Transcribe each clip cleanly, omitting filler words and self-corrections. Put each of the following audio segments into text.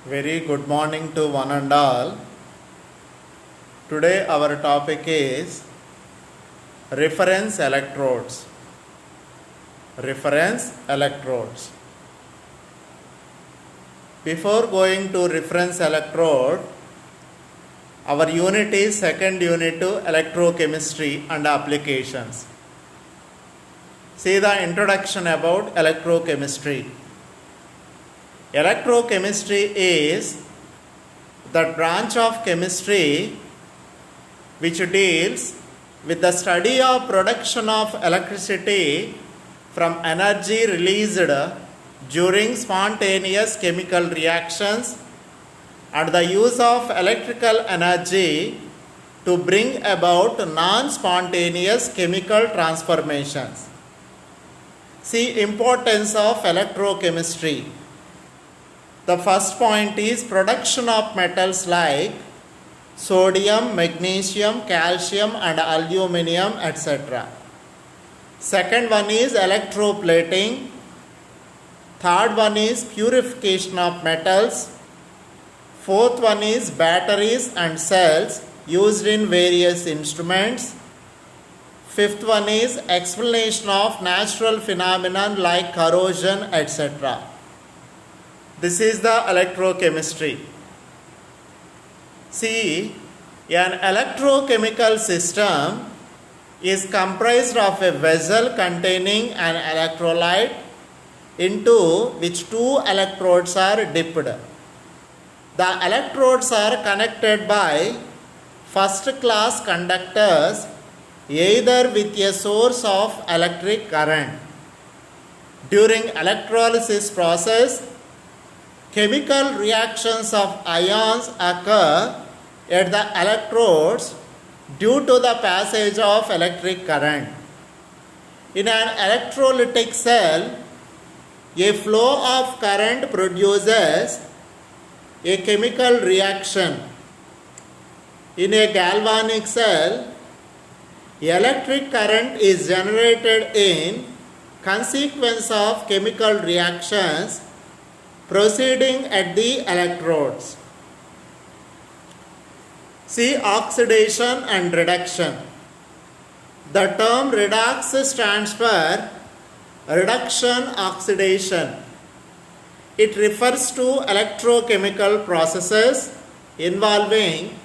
Very good morning to one and all. Today our topic is reference electrodes. Reference electrodes. Before going to reference electrode, our unit is second unit to electrochemistry and applications. See the introduction about electrochemistry. Electrochemistry is the branch of chemistry which deals with the study of production of electricity from energy released during spontaneous chemical reactions and the use of electrical energy to bring about non-spontaneous chemical transformations. See importance of electrochemistry. The first point is production of metals like sodium, magnesium, calcium and aluminum, etc. Second one is electroplating. Third one is purification of metals. Fourth one is batteries and cells used in various instruments. Fifth one is explanation of natural phenomenon like corrosion, etc. This is the electrochemistry. See, an electrochemical system is comprised of a vessel containing an electrolyte into which two electrodes are dipped. The electrodes are connected by first-class conductors either with a source of electric current. During electrolysis process, chemical reactions of ions occur at the electrodes due to the passage of electric current. In an electrolytic cell, a flow of current produces a chemical reaction. In a galvanic cell, electric current is generated in consequence of chemical reactions proceeding at the electrodes. See oxidation and reduction. The term redox stands for reduction oxidation. It refers to electrochemical processes involving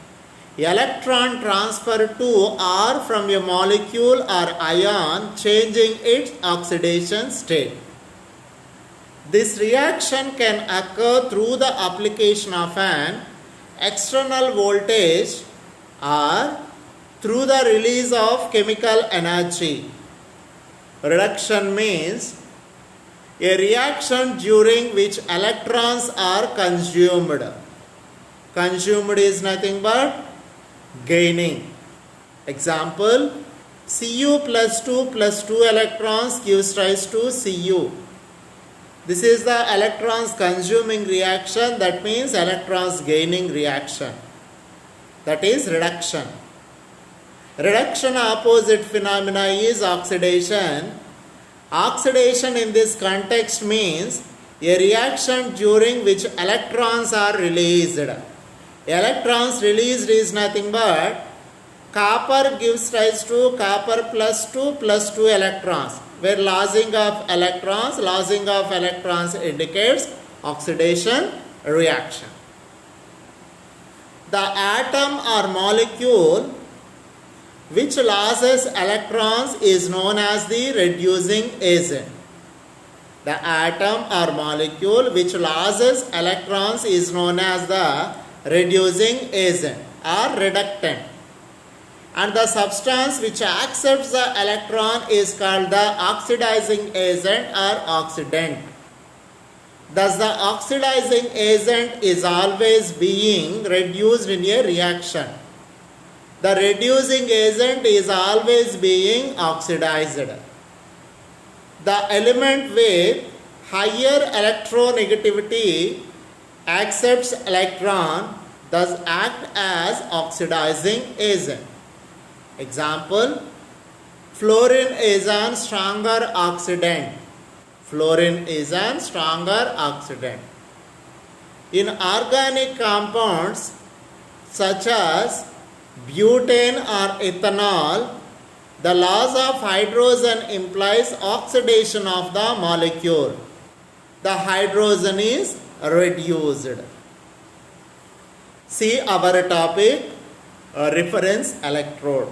electron transfer to or from a molecule or ion changing its oxidation state. This reaction can occur through the application of an external voltage or through the release of chemical energy. Reduction means a reaction during which electrons are consumed. Consumed is nothing but gaining. Example, Cu plus 2 electrons gives rise to Cu. This is the electrons consuming reaction, that means electrons gaining reaction. That is reduction. Reduction opposite phenomena is oxidation. Oxidation in this context means a reaction during which electrons are released. Electrons released is nothing but copper gives rise to copper plus 2 electrons. Where losing of electrons indicates oxidation reaction. The atom or molecule which loses electrons is known as the reducing agent. The atom or molecule which loses electrons is known as the reducing agent or reductant. And the substance which accepts the electron is called the oxidizing agent or oxidant. Thus, the oxidizing agent is always being reduced in a reaction. The reducing agent is always being oxidized. The element with higher electronegativity accepts electron, thus act as oxidizing agent. Example, fluorine is a stronger oxidant. Fluorine is a stronger oxidant. In organic compounds such as butane or ethanol, the loss of hydrogen implies oxidation of the molecule. The hydrogen is reduced. See our topic, reference electrode,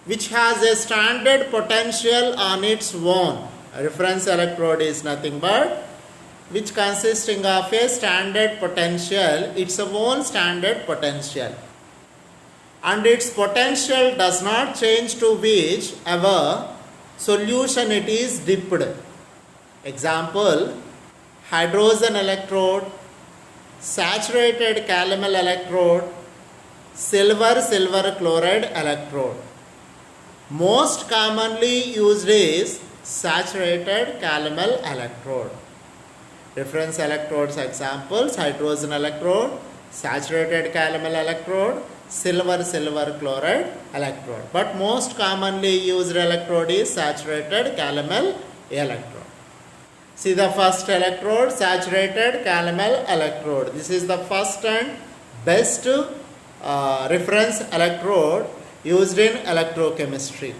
which has a standard potential on its own. A reference electrode is nothing but which consisting of a standard potential, its own standard potential, and its potential does not change to whichever solution it is dipped. Example, hydrogen electrode, saturated calomel electrode, silver chloride electrode. Most commonly used is saturated calomel electrode. Reference electrodes examples: hydrogen electrode, saturated calomel electrode, silver chloride electrode. But most commonly used electrode is saturated calomel electrode. See the first electrode, saturated calomel electrode. This is the first and best reference electrode used in electrochemistry.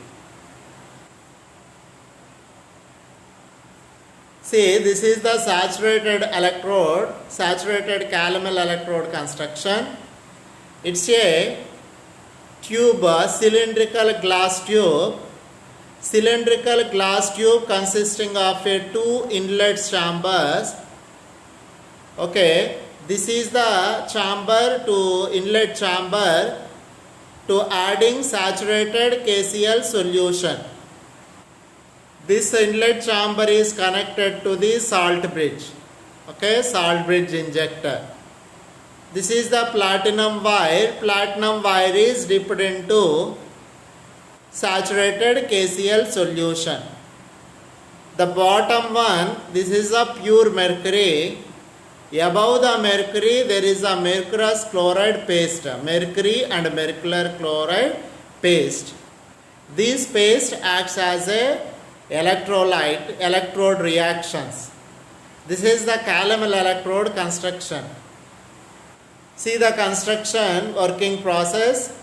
See, this is the saturated electrode, saturated calomel electrode construction. It's a tube, cylindrical glass tube. Cylindrical glass tube consisting of two inlet chambers. Okay, this is the chamber to inlet chamber to adding saturated KCl solution. This inlet chamber is connected to the salt bridge. Okay, salt bridge injector. This is the platinum wire. Platinum wire is dipped into saturated KCl solution. The bottom one, this is a pure mercury. Above the mercury, there is a mercurous chloride paste. Mercury and mercular chloride paste. This paste acts as a electrolyte, electrode reactions. This is the calomel electrode construction. See the construction working process.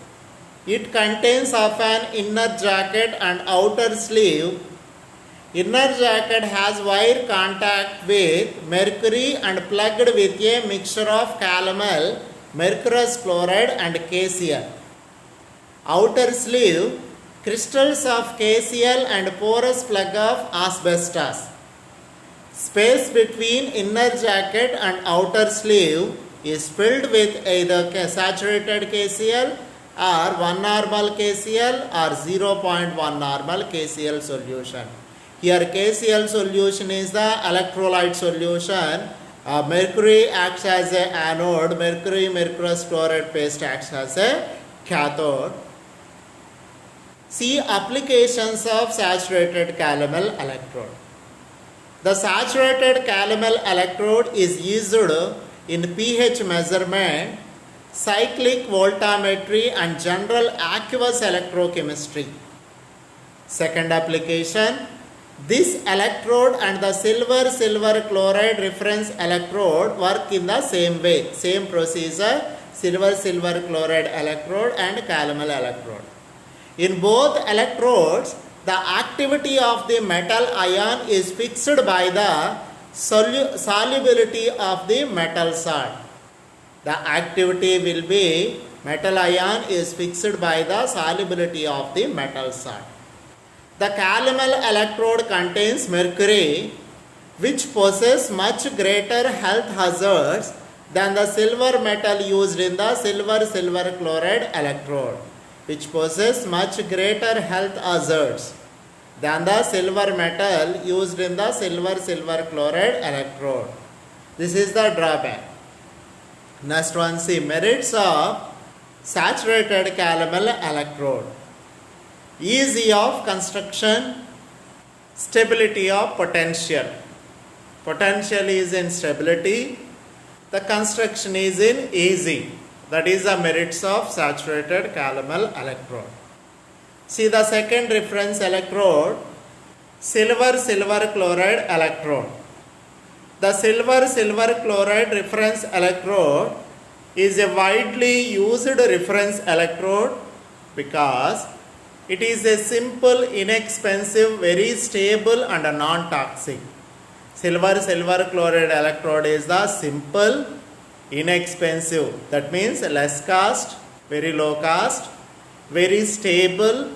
It contains of an inner jacket and outer sleeve. Inner jacket has wire contact with mercury and plugged with a mixture of calomel, mercurous chloride and KCl. Outer sleeve, crystals of KCl and porous plug of asbestos. Space between inner jacket and outer sleeve is filled with either saturated KCl or 1 normal KCl or 0.1 normal KCl solution. Here KCl solution is the electrolyte solution. Mercury acts as a anode. Mercury mercurous chloride paste acts as a cathode. See applications of saturated calomel electrode. The saturated calomel electrode is used in pH measurement, cyclic voltammetry and general aqueous electrochemistry. Second application, this electrode and the silver chloride reference electrode work in the same way, same procedure, silver chloride electrode and calomel electrode. In both electrodes, the activity of the metal ion is fixed by the solubility of the metal salt. The activity will be, metal ion is fixed by the solubility of the metal salt. The calomel electrode contains mercury, which poses much greater health hazards than the silver metal used in the silver chloride electrode, which poses much greater health hazards than the silver metal used in the silver chloride electrode. This is the drawback. Next one, see merits of saturated calomel electrode. Easy of construction, stability of potential. Potential is in stability, the construction is in easy. That is the merits of saturated calomel electrode. See the second reference electrode, silver chloride electrode. The silver chloride reference electrode is a widely used reference electrode because it is a simple, inexpensive, very stable and non-toxic. Silver chloride electrode is the simple, inexpensive. That means less cost, very low cost, very stable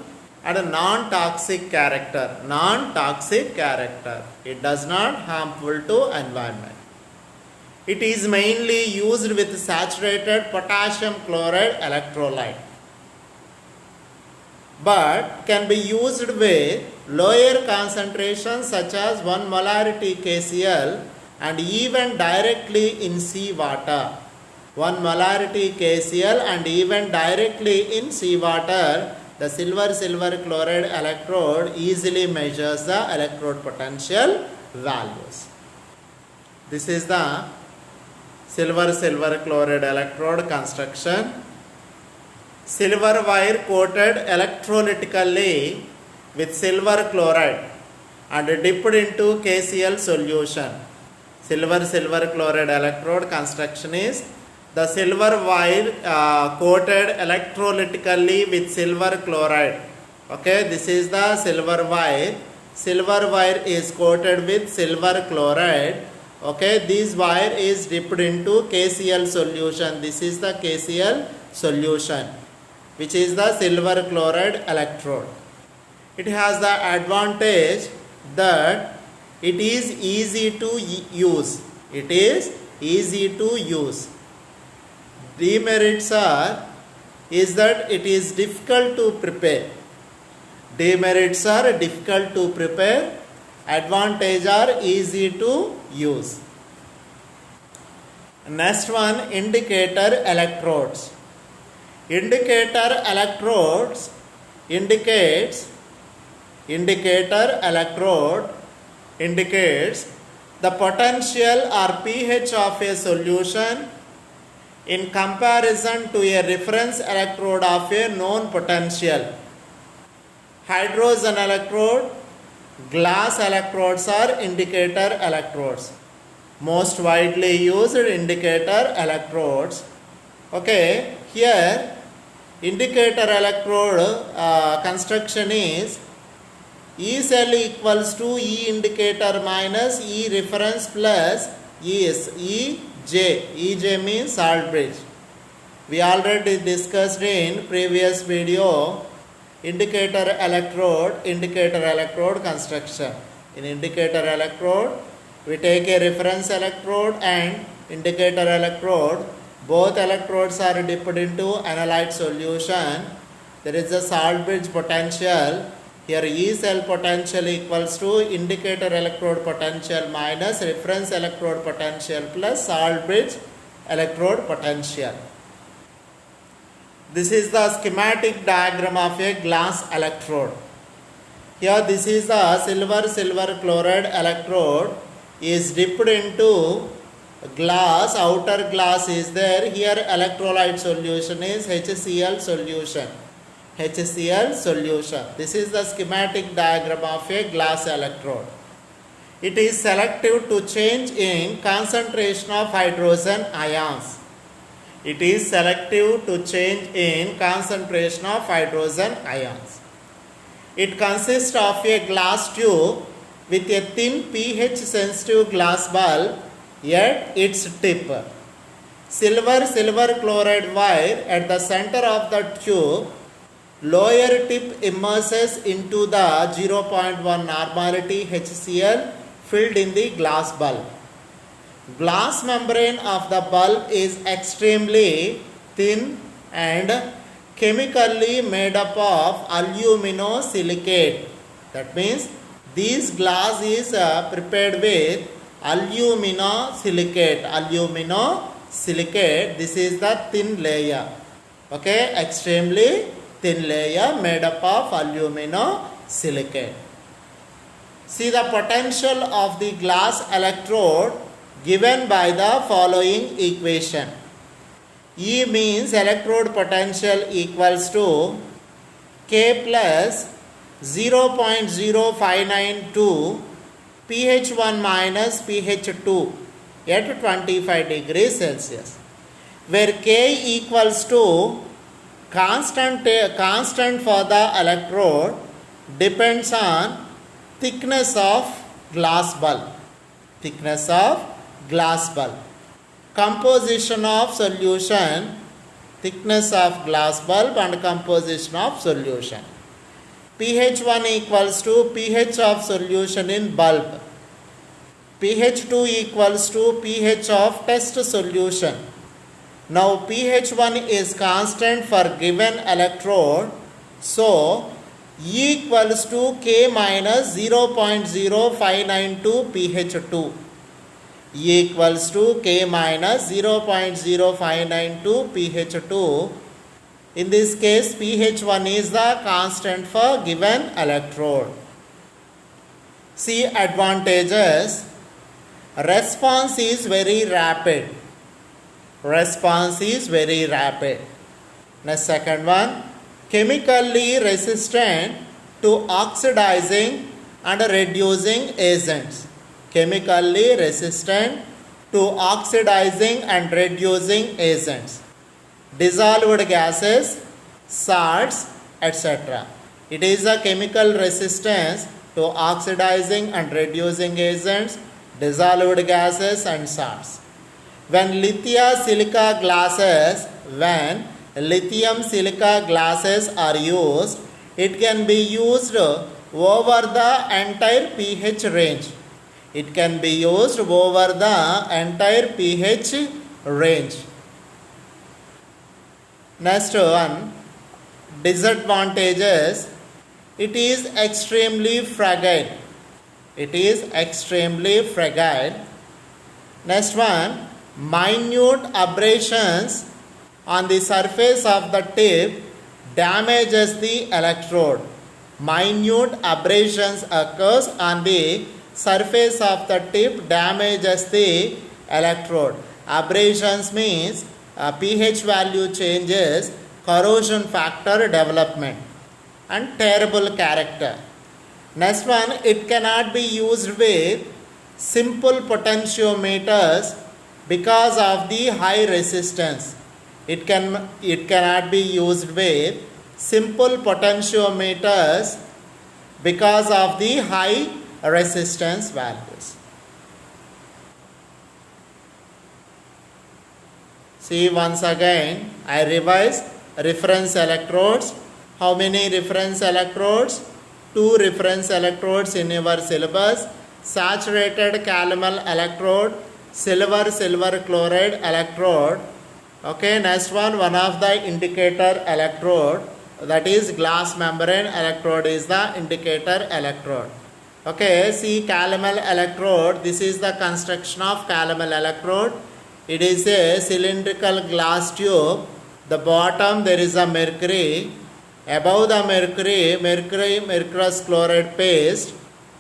and non-toxic character. Non-toxic character. It does not harmful to environment. It is mainly used with saturated potassium chloride electrolyte, but can be used with lower concentrations such as 1 molarity KCl and even directly in seawater. 1 molarity KCl and even directly in seawater, the silver chloride electrode easily measures the electrode potential values. This is the silver chloride electrode construction. Silver wire coated electrolytically with silver chloride and dipped into KCl solution. Silver chloride electrode construction is the silver wire coated electrolytically with silver chloride. Okay, this is the silver wire. Silver wire is coated with silver chloride. Okay, this wire is dipped into KCl solution. This is the KCl solution, which is the silver chloride electrode. It has the advantage that it is easy to use. It is easy to use. Demerits is that it is difficult to prepare. Demerits are difficult to prepare. Advantage are easy to use. Next one, indicator electrodes. Indicator electrodes indicates the potential or pH of a solution in comparison to a reference electrode of a known potential. Hydrogen electrode, glass electrodes are indicator electrodes. Most widely used indicator electrodes. Okay, here indicator electrode construction is E cell equals to E indicator minus E reference plus EJ. EJ means salt bridge. We already discussed in previous video indicator electrode construction. In indicator electrode, we take a reference electrode and indicator electrode. Both electrodes are dipped into analyte solution. There is a salt bridge potential. Here E cell potential equals to indicator electrode potential minus reference electrode potential plus salt bridge electrode potential. This is the schematic diagram of a glass electrode. Here this is the silver chloride electrode is dipped into glass. Outer glass is there. Here electrolyte solution is HCl solution. This is the schematic diagram of a glass electrode. It is selective to change in concentration of hydrogen ions. It is selective to change in concentration of hydrogen ions. It consists of a glass tube with a thin pH sensitive glass bulb at its tip. Silver chloride wire at the center of the tube. Lower tip immerses into the 0.1 normality HCl filled in the glass bulb. Glass membrane of the bulb is extremely thin and chemically made up of aluminosilicate. That means this glass is prepared with aluminosilicate. This is the thin layer. Okay, extremely thin layer made up of aluminosilicate. See the potential of the glass electrode given by the following equation. E means electrode potential equals to K plus 0.0592 pH1 minus pH2 at 25 degrees Celsius, where K equals to constant for the electrode depends on thickness of glass bulb. Thickness of glass bulb. Composition of solution, thickness of glass bulb and composition of solution. pH1 equals to pH of solution in bulb. pH2 equals to pH of test solution. Now pH1 is constant for given electrode, so E equals to K minus 0.0592 pH2. E equals to K minus 0.0592 pH2. In this case, pH1 is the constant for given electrode. See advantages. Response is very rapid. Response is very rapid. Next, second one, chemically resistant to oxidizing and reducing agents. Chemically resistant to oxidizing and reducing agents. Dissolved gases, salts, etc. It is a chemical resistance to oxidizing and reducing agents, dissolved gases and salts. When lithium silica glasses are used, it can be used over the entire pH range. It can be used over the entire pH range. Next one, disadvantages. It is extremely fragile. It is extremely fragile. Next one, minute abrasions on the surface of the tip damages the electrode. Minute abrasions occurs on the surface of the tip damages the electrode. Abrasions means pH value changes, corrosion factor development and terrible character. Next one, it cannot be used with simple potentiometers because of the high resistance. It cannot be used with simple potentiometers because of the high resistance values. See once again, I revise reference electrodes. How many reference electrodes? 2 reference electrodes in your syllabus. Saturated calomel electrode, silver chloride electrode. Okay, next one of the indicator electrode, that is glass membrane electrode is the indicator electrode. Okay, see calomel electrode, this is the construction of calomel electrode. It is a cylindrical glass tube. The bottom there is a mercury. Above the mercurous chloride paste,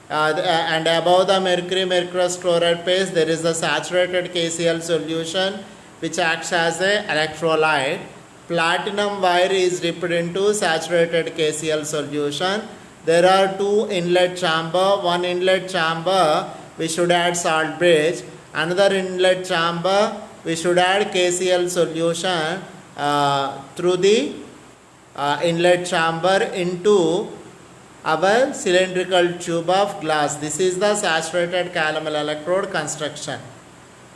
and above the mercurous chloride paste there is the saturated KCl solution which acts as a electrolyte. Platinum wire is dipped into saturated KCl solution. There are 2 inlet chamber. One inlet chamber we should add salt bridge. Another inlet chamber we should add KCl solution through the inlet chamber into our cylindrical tube of glass. This is the saturated calomel electrode construction.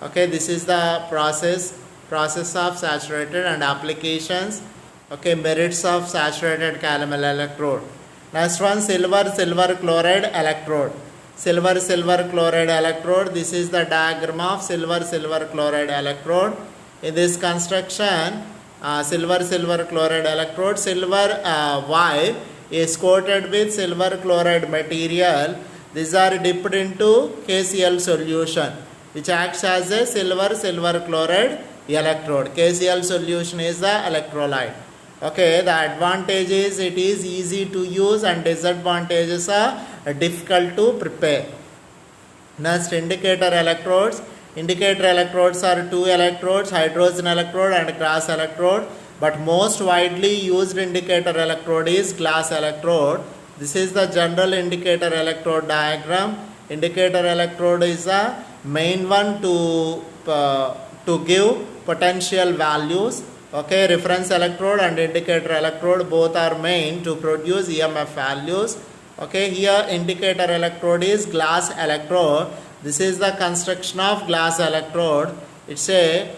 Okay, this is the process of saturated and applications. Okay, merits of saturated calomel electrode. Next one, silver chloride electrode. Silver chloride electrode. This is the diagram of silver chloride electrode. In this construction, silver chloride electrode, silver wire is coated with silver chloride material. These are dipped into KCl solution which acts as a silver chloride electrode. KCl solution is the electrolyte. Okay, the advantage is it is easy to use and disadvantages are difficult to prepare. Next, indicator electrodes. Indicator electrodes are 2 electrodes, hydrogen electrode and cross electrode, but most widely used indicator electrode is glass electrode. This is the general indicator electrode diagram. Indicator electrode is the main one to give potential values. Okay, reference electrode and indicator electrode both are main to produce EMF values. Okay, here indicator electrode is glass electrode. This is the construction of glass electrode. It's a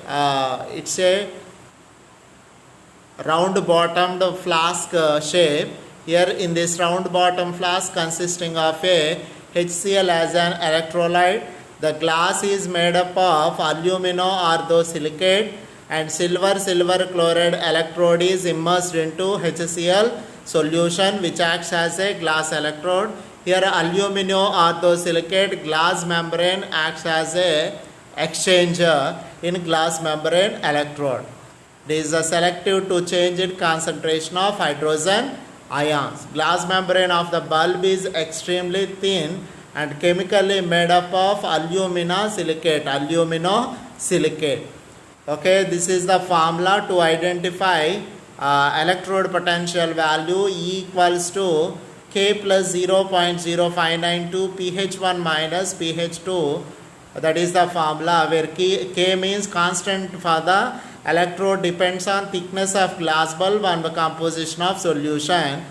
round bottomed flask shape. Here in this round bottom flask consisting of a HCl as an electrolyte. The glass is made up of alumino-orthosilicate and silver chloride electrode is immersed into HCl solution which acts as a glass electrode. Here alumino-orthosilicate glass membrane acts as a exchanger in glass membrane electrode. This is selective to change in concentration of hydrogen ions. Glass membrane of the bulb is extremely thin and chemically made up of aluminosilicate. Okay, this is the formula to identify electrode potential value. E equals to K plus 0.0592 pH1 minus pH2. That is the formula where K means constant for the electrode, depends on thickness of glass bulb and the composition of solution.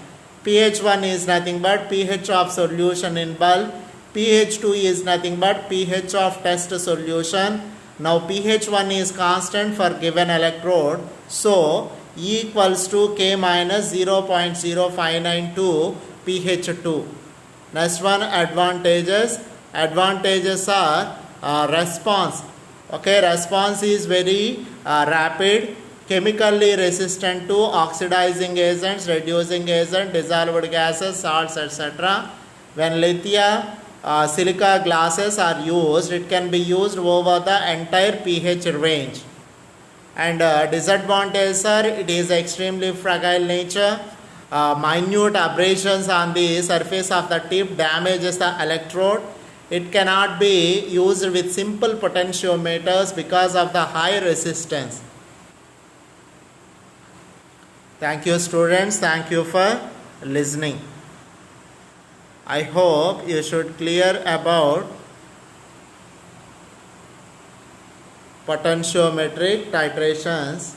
pH1 is nothing but pH of solution in bulb. pH2 is nothing but pH of test solution. Now pH1 is constant for given electrode. So E equals to K minus 0.0592 pH2. Next one, advantages. Advantages are response. Okay, response is very rapid, chemically resistant to oxidizing agents, reducing agent, dissolved gases, salts, etc. When lithium silica glasses are used, it can be used over the entire pH range. And disadvantages are it is extremely fragile nature. Minute abrasions on the surface of the tip damages the electrode. It cannot be used with simple potentiometers because of the high resistance. Thank you, students. Thank you for listening. I hope you should clear about potentiometric titrations.